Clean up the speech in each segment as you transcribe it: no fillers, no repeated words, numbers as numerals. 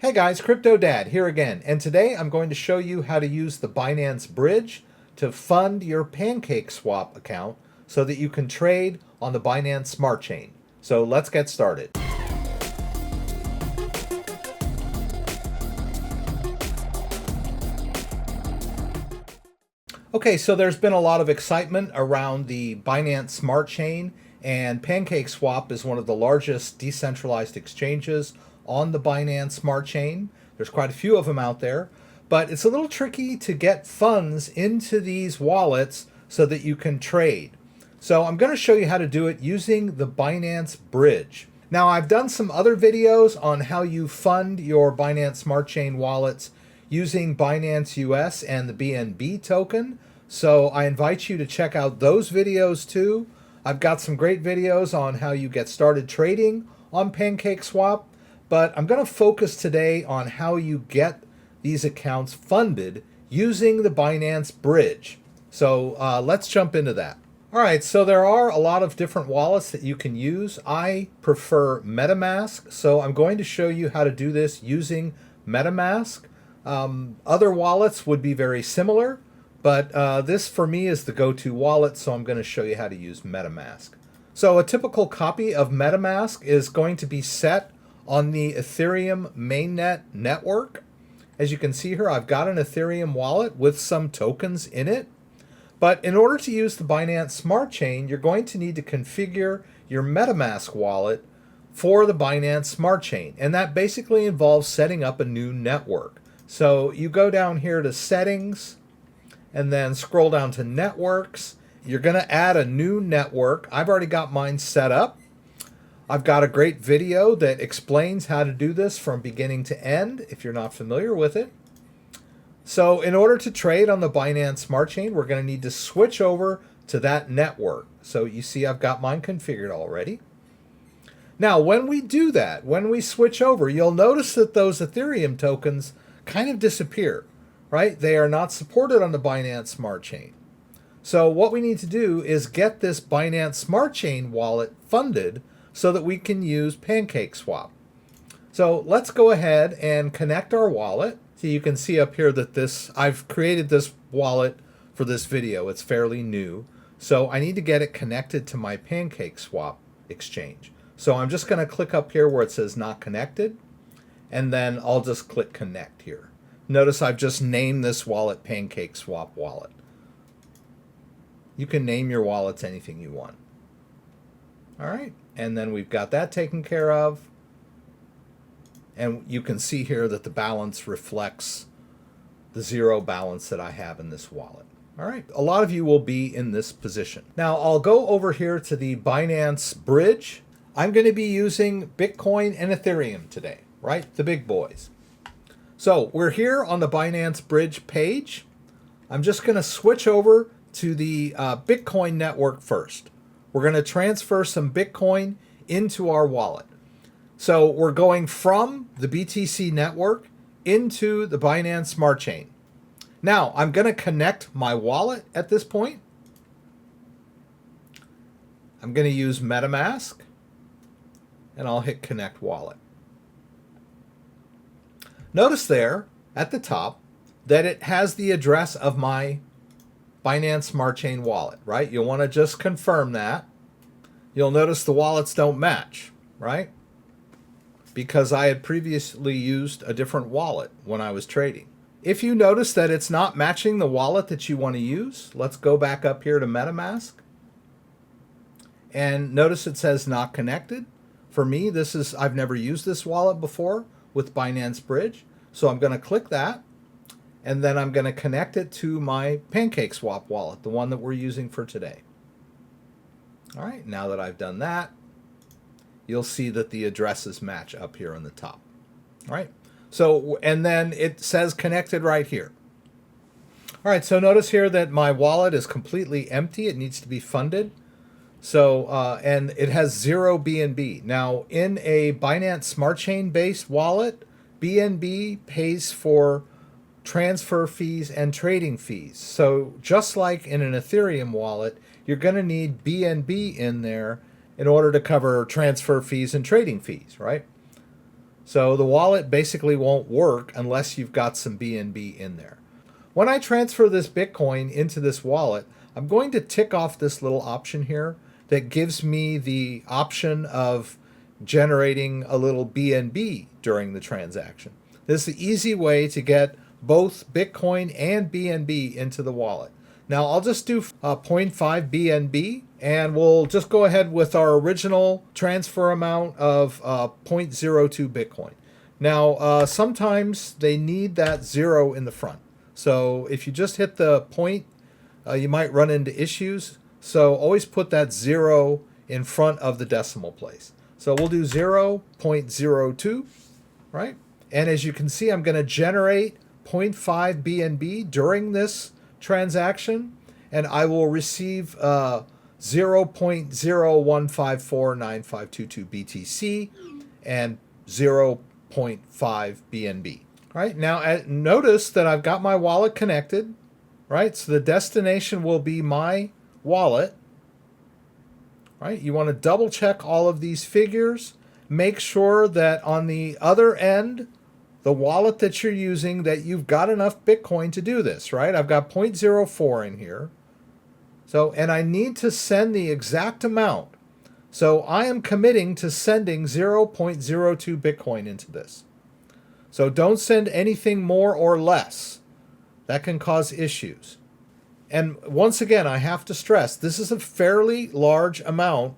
Hey guys, CryptoDad here again, and today I'm going to show you how to use the Binance Bridge to fund your Pancake swap account so that you can trade on the Binance Smart Chain. So let's get started. Okay, so there's been a lot of excitement around the Binance Smart Chain, and Pancake Swap is one of the largest decentralized exchanges on the Binance Smart Chain. There's quite a few of them out there, but it's a little tricky to get funds into these wallets so that you can trade. So I'm going to show you how to do it using the Binance Bridge. Now, I've done some other videos on how you fund your Binance Smart Chain wallets using Binance US and the BNB token. So I invite you to check out those videos too. I've got some great videos on how you get started trading on Pancake Swap, but I'm going to focus today on how you get these accounts funded using the Binance Bridge. So let's jump into that. All right, so there are a lot of different wallets that you can use. I prefer MetaMask, so I'm going to show you how to do this using MetaMask. Other wallets would be very similar, but this for me is the go-to wallet, so I'm going to show you how to use MetaMask. So a typical copy of MetaMask is going to be set on the Ethereum mainnet network. As you can see here, I've got an Ethereum wallet with some tokens in it. But in order to use the Binance Smart Chain, you're going to need to configure your MetaMask wallet for the Binance Smart Chain. And that basically involves setting up a new network. So you go down here to Settings and then scroll down to Networks. You're going to add a new network. I've already got mine set up. I've got a great video that explains how to do this from beginning to end if you're not familiar with it. So in order to trade on the Binance Smart Chain, we're going to need to switch over to that network. So you see I've got mine configured already. Now, when we do that, when we switch over, you'll notice that those Ethereum tokens kind of disappear, right? They are not supported on the Binance Smart Chain. So what we need to do is get this Binance Smart Chain wallet funded so that we can use Pancake Swap. So let's go ahead and connect our wallet. So you can see up here that I've created this wallet for this video. It's fairly new. So I need to get it connected to my Pancake Swap exchange. So I'm just going to click up here where it says not connected, and then I'll just click connect here. Notice I've just named this wallet Pancake Swap wallet. You can name your wallets anything you want. All right, and then we've got that taken care of. And you can see here that the balance reflects the zero balance that I have in this wallet. All right, a lot of you will be in this position. Now I'll go over here to the Binance Bridge. I'm going to be using Bitcoin and Ethereum today, right? The big boys. So we're here on the Binance Bridge page. I'm just going to switch over to the Bitcoin network first. We're going to transfer some Bitcoin into our wallet. So we're going from the BTC network into the Binance Smart Chain. Now I'm going to connect my wallet at this point. I'm going to use MetaMask and I'll hit Connect Wallet. Notice there at the top that it has the address of my Binance Smart Chain wallet, right? You'll want to just confirm that. You'll notice the wallets don't match, right? Because I had previously used a different wallet when I was trading. If you notice that it's not matching the wallet that you want to use, let's go back up here to MetaMask. And notice it says not connected. For me, I've never used this wallet before with Binance Bridge. So I'm going to click that. And then I'm going to connect it to my Pancake Swap wallet, the one that we're using for today. All right, now that I've done that, you'll see that the addresses match up here on the top. All right. So, and then it says connected right here. All right. So notice here that my wallet is completely empty. It needs to be funded. So, and it has 0 BNB. Now, in a Binance Smart Chain based wallet, BNB pays for transfer fees and trading fees. So just like in an Ethereum wallet, you're going to need BNB in there in order to cover transfer fees and trading fees, right? So the wallet basically won't work unless you've got some BNB in there. When I transfer this Bitcoin into this wallet, I'm going to tick off this little option here that gives me the option of generating a little BNB during the transaction. This is the easy way to get both Bitcoin and BNB into the wallet. Now I'll just do 0.5 BNB, and we'll just go ahead with our original transfer amount of 0.02 Bitcoin. Now sometimes they need that 0 in the front. So if you just hit the point, you might run into issues. So always put that 0 in front of the decimal place. So we'll do 0.02, right? And as you can see, I'm going to generate 0.5 BNB during this transaction, and I will receive 0.01549522 BTC and 0.5 BNB. Right now, notice that I've got my wallet connected. Right, so the destination will be my wallet. Right, you want to double check all of these figures. Make sure that on the other end, the wallet that you're using, that you've got enough Bitcoin to do this, right? I've got 0.04 in here. So, and I need to send the exact amount. So I am committing to sending 0.02 Bitcoin into this. So don't send anything more or less. That can cause issues. And once again, I have to stress, this is a fairly large amount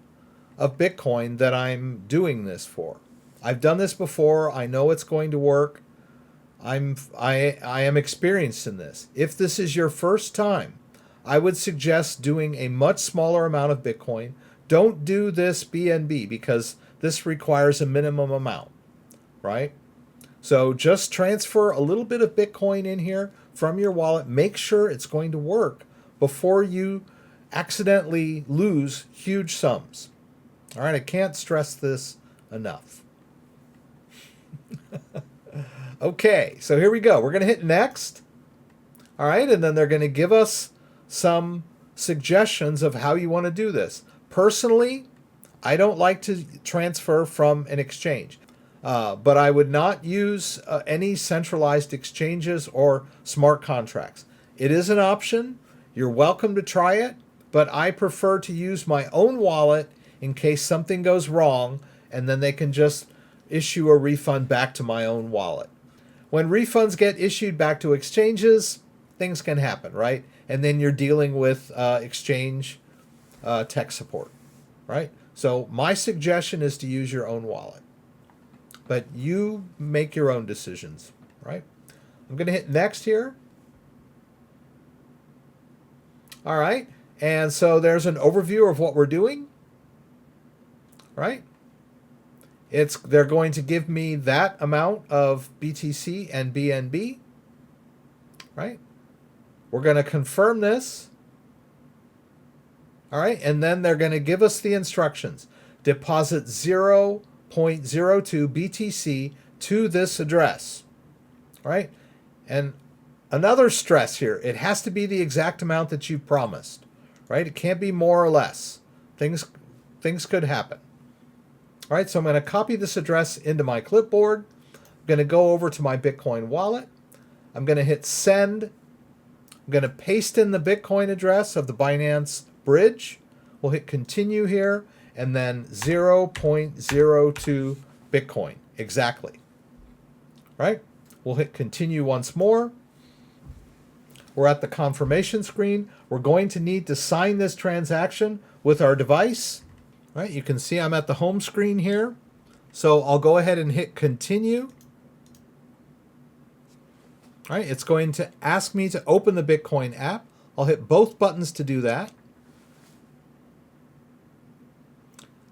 of Bitcoin that I'm doing this for. I've done this before. I know it's going to work. I am experienced in this. If this is your first time, I would suggest doing a much smaller amount of Bitcoin. Don't do this BNB because this requires a minimum amount, right? So just transfer a little bit of Bitcoin in here from your wallet. Make sure it's going to work before you accidentally lose huge sums. All right, I can't stress this enough. Okay, so here we go. We're going to hit next. All right, and then they're going to give us some suggestions of how you want to do this. Personally, I don't like to transfer from an exchange. But I would not use any centralized exchanges or smart contracts. It is an option. You're welcome to try it, but I prefer to use my own wallet in case something goes wrong, and then they can just issue a refund back to my own wallet. When refunds get issued back to exchanges, things can happen, right? And then you're dealing with exchange tech support, right? So my suggestion is to use your own wallet. But you make your own decisions, right? I'm going to hit next here. All right. And so there's an overview of what we're doing, right? They're going to give me that amount of BTC and BNB, right? We're going to confirm this. All right. And then they're going to give us the instructions. Deposit 0.02 BTC to this address. All right. And another stress here, it has to be the exact amount that you promised, right? It can't be more or less. Things could happen. All right, so I'm going to copy this address into my clipboard. I'm going to go over to my Bitcoin wallet. I'm going to hit send. I'm going to paste in the Bitcoin address of the Binance bridge. We'll hit continue here, and then 0.02 Bitcoin, exactly. Right? We'll hit continue once more. We're at the confirmation screen. We're going to need to sign this transaction with our device. Right? You can see I'm at the home screen here. So I'll go ahead and hit continue. All right, it's going to ask me to open the Bitcoin app. I'll hit both buttons to do that.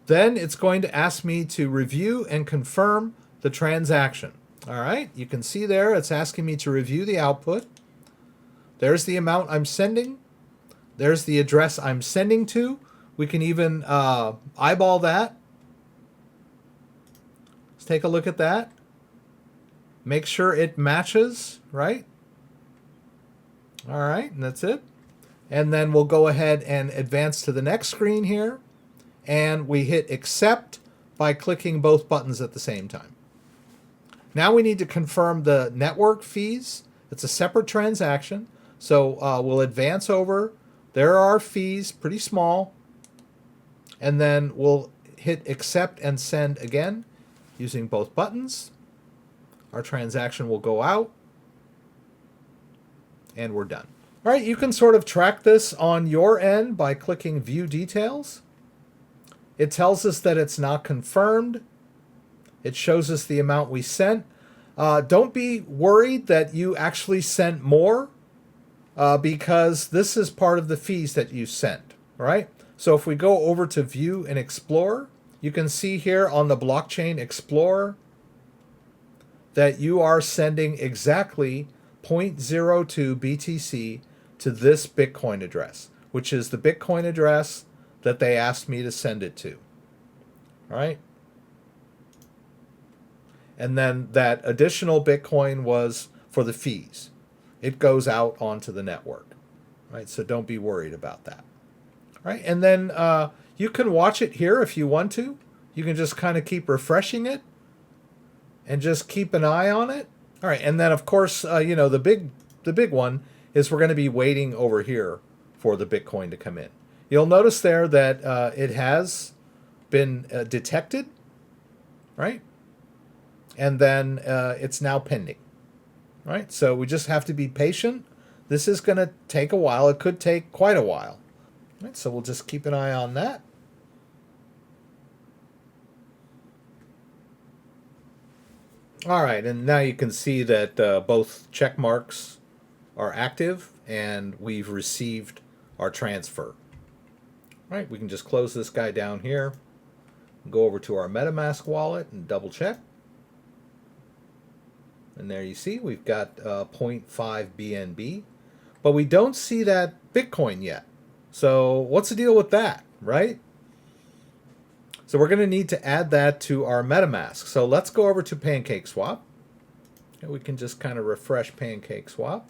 Then it's going to ask me to review and confirm the transaction. All right, you can see there it's asking me to review the output. There's the amount I'm sending. There's the address I'm sending to. We can even eyeball that. Let's take a look at that. Make sure it matches, right? All right, and that's it. And then we'll go ahead and advance to the next screen here. And we hit accept by clicking both buttons at the same time. Now we need to confirm the network fees. It's a separate transaction. So we'll advance over. There are fees, pretty small. And then we'll hit accept and send again using both buttons. Our transaction will go out. And we're done. All right, you can sort of track this on your end by clicking View Details. It tells us that it's not confirmed. It shows us the amount we sent. Don't be worried that you actually sent more because this is part of the fees that you sent, all right? So if we go over to View and Explore, you can see here on the Blockchain Explorer that you are sending exactly 0.02 BTC to this Bitcoin address, which is the Bitcoin address that they asked me to send it to. All right. And then that additional Bitcoin was for the fees. It goes out onto the network. Right. So don't be worried about that. All right. And then you can watch it here if you want to. You can just kind of keep refreshing it and just keep an eye on it. All right. And then, of course, the big one is we're going to be waiting over here for the Bitcoin to come in. You'll notice there that it has been detected, right? And then it's now pending, right? So we just have to be patient. This is going to take a while. It could take quite a while, right? So we'll just keep an eye on that. All right, and now you can see that both check marks are active and we've received our transfer. All right, we can just close this guy down here, go over to our MetaMask wallet and double check. And there you see we've got 0.5 BNB, but we don't see that Bitcoin yet. So what's the deal with that, right? So we're going to need to add that to our MetaMask. So let's go over to Pancake Swap. And we can just kind of refresh Pancake Swap.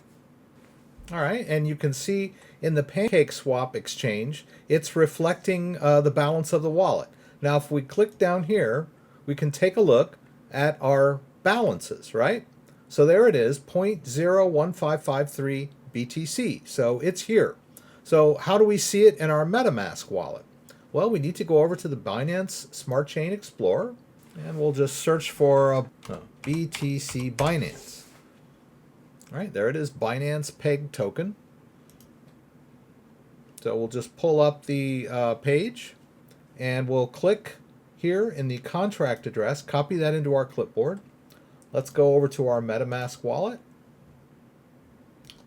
All right, and you can see in the Pancake Swap exchange, it's reflecting the balance of the wallet. Now, if we click down here, we can take a look at our balances, right? So there it is, 0.01553 BTC. So it's here. So how do we see it in our MetaMask wallet? Well, we need to go over to the Binance Smart Chain Explorer, and we'll just search for BTC Binance. All right, there it is, Binance Peg token. So we'll just pull up the page, and we'll click here in the contract address, copy that into our clipboard. Let's go over to our MetaMask wallet.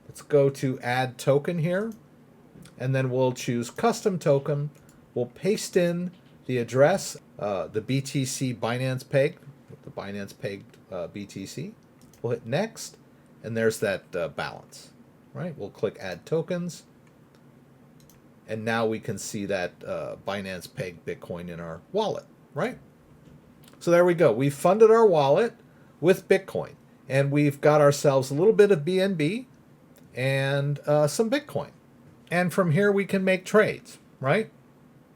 Let's go to Add Token here, and then we'll choose Custom Token. We'll paste in the address, the BTC Binance Peg, the Binance Pegged BTC. We'll hit Next, and there's that balance. Right? We'll click Add Tokens, and now we can see that Binance Pegged Bitcoin in our wallet. Right? So there we go. We've funded our wallet with Bitcoin, and we've got ourselves a little bit of BNB and some Bitcoin. And from here we can make trades, right?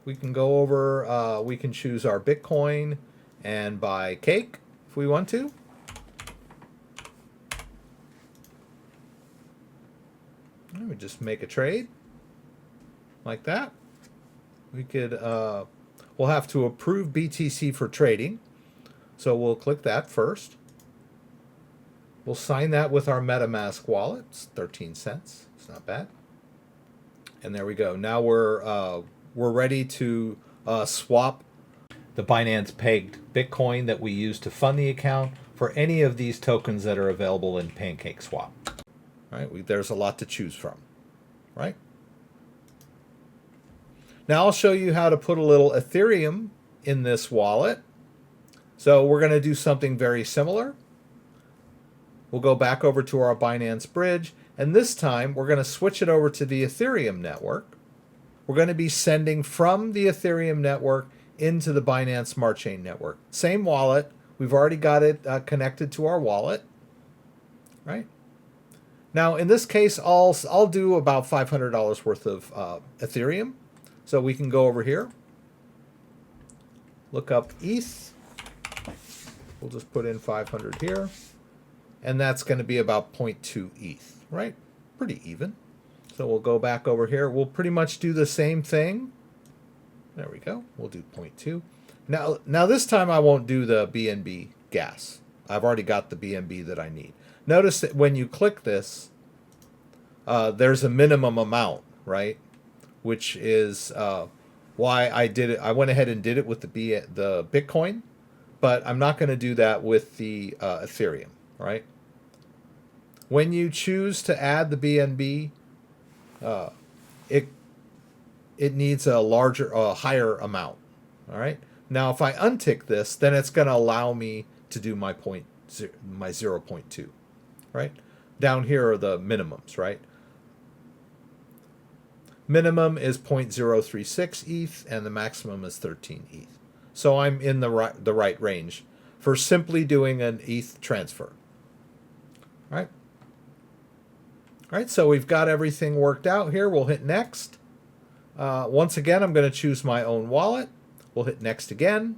We can go over, we can choose our Bitcoin and buy cake if we want to. And we just make a trade like that. We could, we'll have to approve BTC for trading. So we'll click that first. We'll sign that with our MetaMask wallet. It's 13 cents. It's not bad. And there we go. Now we're ready to swap the Binance pegged Bitcoin that we use to fund the account for any of these tokens that are available in Pancake Swap. All right, there's a lot to choose from, right? Now I'll show you how to put a little Ethereum in this wallet. So we're going to do something very similar. We'll go back over to our Binance bridge, and this time we're going to switch it over to the Ethereum network. We're going to be sending from the Ethereum network into the Binance Smart Chain network. Same wallet. We've already got it connected to our wallet, right? Now, in this case, I'll do about $500 worth of Ethereum. So we can go over here, look up ETH, We'll just put in 500 here. And that's going to be about 0.2 ETH, right? Pretty even. So we'll go back over here. We'll pretty much do the same thing. There we go. We'll do 0.2. Now this time I won't do the BNB gas. I've already got the BNB that I need. Notice that when you click this, there's a minimum amount, right? Which is why I did it. I went ahead and did it with the Bitcoin, but I'm not going to do that with the Ethereum, right? When you choose to add the BNB, it needs a higher amount. All right. Now, if I untick this, then it's going to allow me to do my 0.2, right? Down here are the minimums, right? Minimum is 0.036 ETH, and the maximum is 13 ETH. So I'm in the right range for simply doing an ETH transfer. All right. All right, so we've got everything worked out here. We'll hit next. Once again, I'm going to choose my own wallet. We'll hit next again.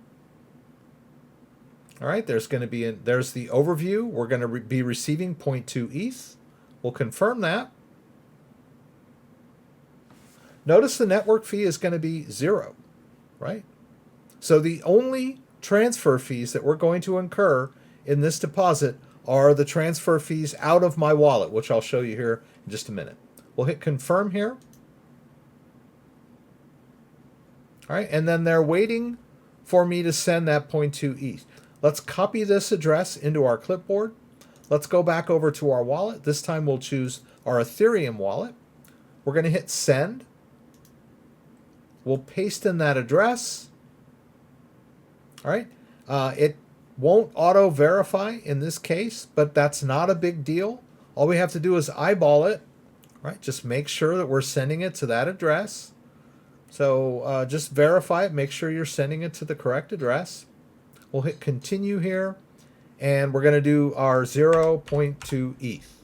All right, there's the overview. We're going to be receiving 0.2 ETH. We'll confirm that. Notice the network fee is going to be 0, right? So the only transfer fees that we're going to incur in this deposit are the transfer fees out of my wallet, which I'll show you here in just a minute. We'll hit confirm here. All right, and then they're waiting for me to send that 0.2 ETH. Let's copy this address into our clipboard. Let's go back over to our wallet. This time we'll choose our Ethereum wallet. We're going to hit send. We'll paste in that address. All right, it won't auto verify in this case, but that's not a big deal. All we have to do is eyeball it, right? Just make sure that we're sending it to that address. So just verify it, make sure you're sending it to the correct address. We'll hit continue here, and we're going to do our 0.2 ETH,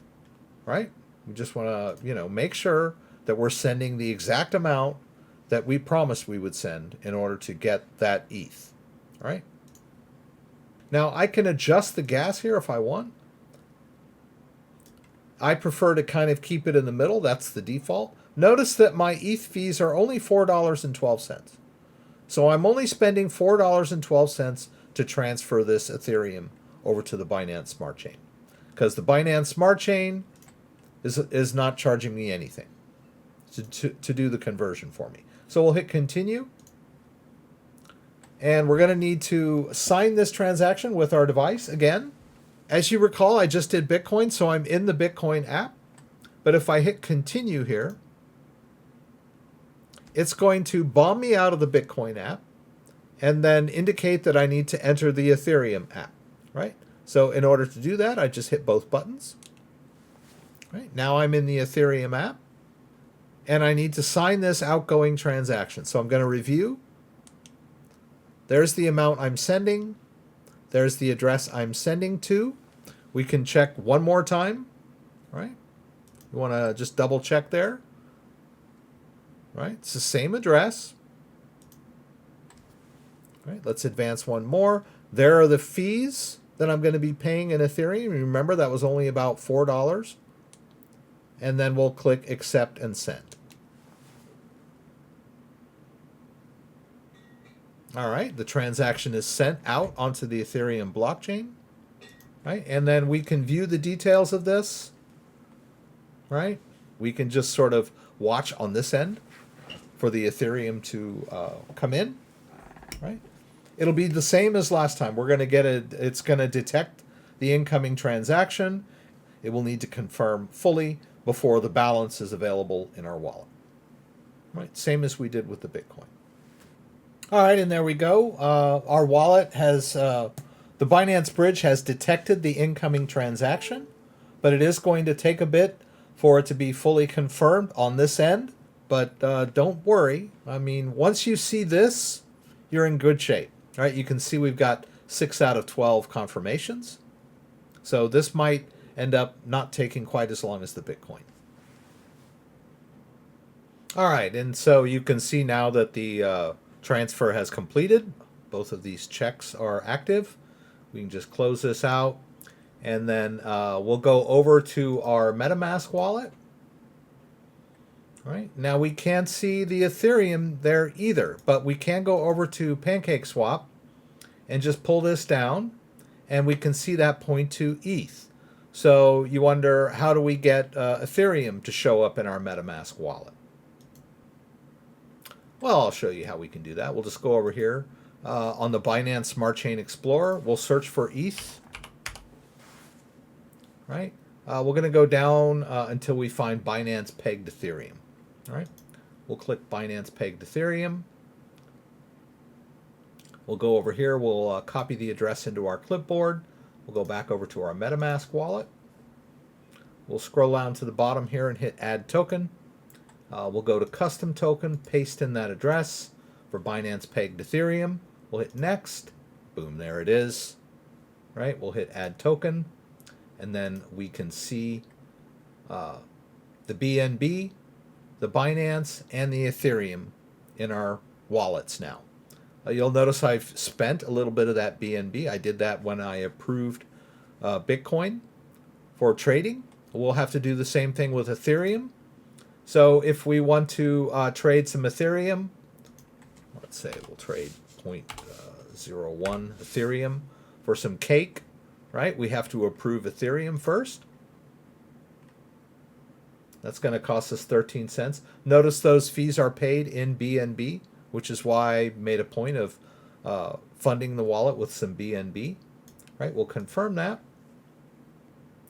right? We just want to, make sure that we're sending the exact amount that we promised we would send in order to get that ETH, all right? Now, I can adjust the gas here if I want. I prefer to kind of keep it in the middle. That's the default. Notice that my ETH fees are only $4.12. So I'm only spending $4.12 to transfer this Ethereum over to the Binance Smart Chain, because the Binance Smart Chain is not charging me anything to do the conversion for me. So we'll hit continue. And we're going to need to sign this transaction with our device again. As you recall, I just did Bitcoin, so I'm in the Bitcoin app. But if I hit continue here, it's going to bomb me out of the Bitcoin app and then indicate that I need to enter the Ethereum app, right? So in order to do that, I just hit both buttons. Right, now I'm in the Ethereum app, and I need to sign this outgoing transaction. So I'm going to review. There's the amount I'm sending. There's the address I'm sending to. We can check one more time, right? You want to just double check there, right? It's the same address. Right, let's advance one more. There are the fees that I'm going to be paying in Ethereum. Remember, that was only about $4. And then we'll click accept and send. All right, the transaction is sent out onto the Ethereum blockchain, right? And then we can view the details of this, right? We can just sort of watch on this end for the Ethereum to come in, right? It'll be the same as last time. We're going to get it's going to detect the incoming transaction. It will need to confirm fully before the balance is available in our wallet, right? Same as we did with the Bitcoin. All right, and there we go. Our wallet has, the Binance Bridge has detected the incoming transaction, but it is going to take a bit for it to be fully confirmed on this end. But don't worry. I mean, once you see this, you're in good shape. All right, you can see we've got 6 out of 12 confirmations. So this might end up not taking quite as long as the Bitcoin. All right, and so you can see now that the transfer has completed. Both of these checks are active. We can just close this out, and then we'll go over to our MetaMask wallet. All right, now we can't see the Ethereum there either, but we can go over to Pancake Swap and just pull this down, and we can see that point to ETH. So you wonder, how do we get Ethereum to show up in our MetaMask wallet? Well, I'll show you how we can do that. We'll just go over here on the Binance Smart Chain Explorer. We'll search for ETH. Right? We're going to go down until we find Binance Pegged Ethereum. All right? We'll click Binance Pegged Ethereum. We'll go over here. We'll copy the address into our clipboard. We'll go back over to our MetaMask wallet. We'll scroll down to the bottom here and hit Add Token. We'll go to Custom Token, paste in that address for Binance Pegged Ethereum. We'll hit Next. Boom, there it is. Right? We'll hit Add Token. And then we can see the BNB, the Binance, and the Ethereum in our wallets now. You'll notice I've spent a little bit of that BNB. I did that when I approved Bitcoin for trading. We'll have to do the same thing with Ethereum. So if we want to trade some Ethereum, let's say we'll trade 0.01 Ethereum for some cake, right? We have to approve Ethereum first. That's going to cost us 13 cents. Notice those fees are paid in BNB, which is why I made a point of funding the wallet with some BNB. Right? We'll confirm that.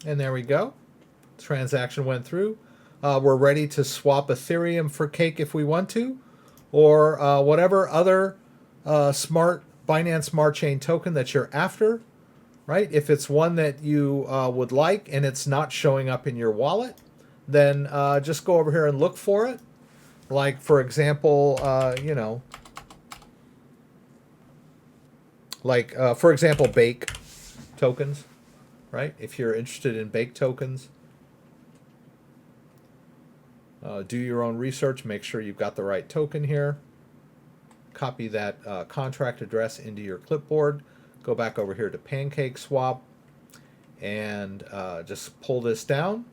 And there we go. Transaction went through. We're ready to swap Ethereum for cake if we want to, or whatever other Binance Smart Chain token that you're after. Right? If it's one that you would like and it's not showing up in your wallet, then just go over here and look for it. Like, for example, for example, Bake tokens, right? If you're interested in Bake tokens, do your own research. Make sure you've got the right token here. Copy that contract address into your clipboard. Go back over here to Pancake Swap and just pull this down.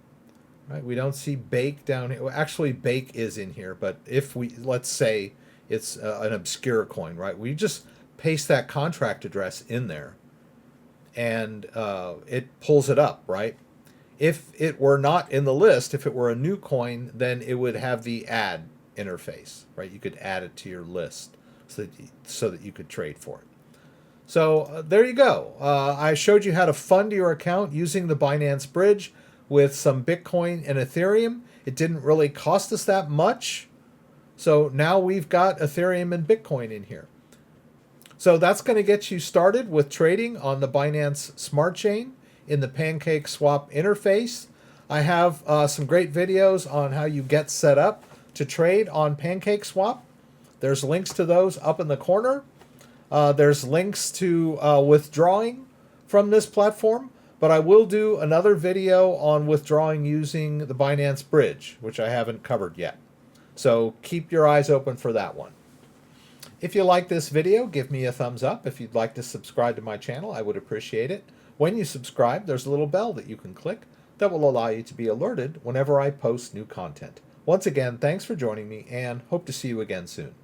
Right, we don't see Bake down here. Well, actually, Bake is in here, but if we, let's say it's an obscure coin, right? We just paste that contract address in there, and it pulls it up, right? If it were not in the list, if it were a new coin, then it would have the add interface, right? You could add it to your list so that you could trade for it. So there you go. I showed you how to fund your account using the Binance Bridge with some Bitcoin and Ethereum. It didn't really cost us that much. So now we've got Ethereum and Bitcoin in here. So that's going to get you started with trading on the Binance Smart Chain in the Pancake Swap interface. I have some great videos on how you get set up to trade on Pancake Swap. There's links to those up in the corner. There's links to withdrawing from this platform. But I will do another video on withdrawing using the Binance Bridge, which I haven't covered yet. So keep your eyes open for that one. If you like this video, give me a thumbs up. If you'd like to subscribe to my channel, I would appreciate it. When you subscribe, there's a little bell that you can click that will allow you to be alerted whenever I post new content. Once again, thanks for joining me, and hope to see you again soon.